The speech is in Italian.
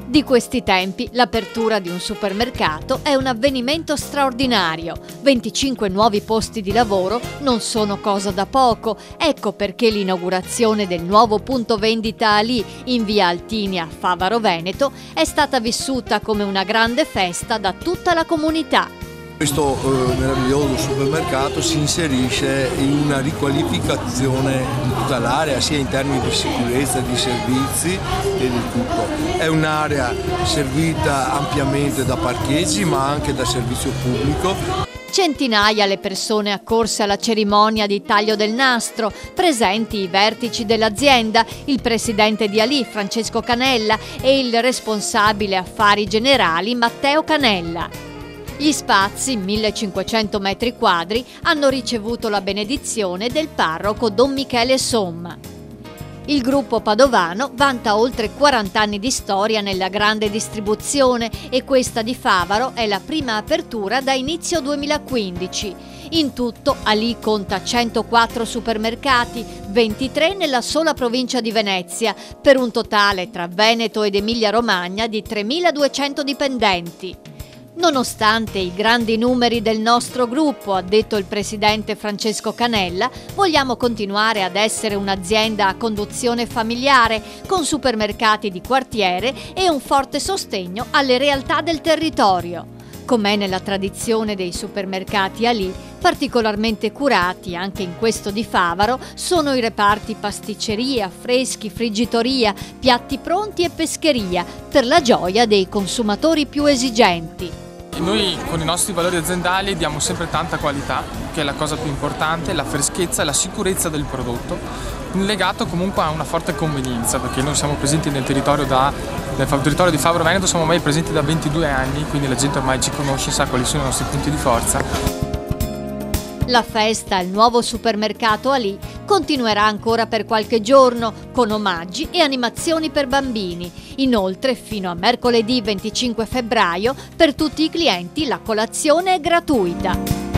Di questi tempi, l'apertura di un supermercato è un avvenimento straordinario. 25 nuovi posti di lavoro non sono cosa da poco. Ecco perché l'inaugurazione del nuovo punto vendita Ali in via Altini a Favaro Veneto è stata vissuta come una grande festa da tutta la comunità. Questo meraviglioso supermercato si inserisce in una riqualificazione di tutta l'area, sia in termini di sicurezza, di servizi e di tutto. È un'area servita ampiamente da parcheggi ma anche da servizio pubblico. Centinaia le persone accorse alla cerimonia di taglio del nastro, presenti i vertici dell'azienda, il presidente di Ali, Francesco Canella, e il responsabile affari generali, Matteo Canella. Gli spazi, 1500 metri quadri, hanno ricevuto la benedizione del parroco Don Michele Somma. Il gruppo padovano vanta oltre 40 anni di storia nella grande distribuzione e questa di Favaro è la prima apertura da inizio 2015. In tutto Ali conta 104 supermercati, 23 nella sola provincia di Venezia, per un totale tra Veneto ed Emilia-Romagna di 3.200 dipendenti. Nonostante i grandi numeri del nostro gruppo, ha detto il presidente Francesco Canella, vogliamo continuare ad essere un'azienda a conduzione familiare, con supermercati di quartiere e un forte sostegno alle realtà del territorio. Com'è nella tradizione dei supermercati Ali, particolarmente curati anche in questo di Favaro sono i reparti pasticceria, affreschi, friggitoria, piatti pronti e pescheria, per la gioia dei consumatori più esigenti. Noi con i nostri valori aziendali diamo sempre tanta qualità, che è la cosa più importante, la freschezza e la sicurezza del prodotto, legato comunque a una forte convenienza, perché noi siamo presenti nel territorio di Favaro Veneto, siamo ormai presenti da 22 anni, quindi la gente ormai ci conosce, sa quali sono i nostri punti di forza. La festa al nuovo supermercato Ali continuerà ancora per qualche giorno con omaggi e animazioni per bambini. Inoltre, fino a mercoledì 25 febbraio, per tutti i clienti la colazione è gratuita.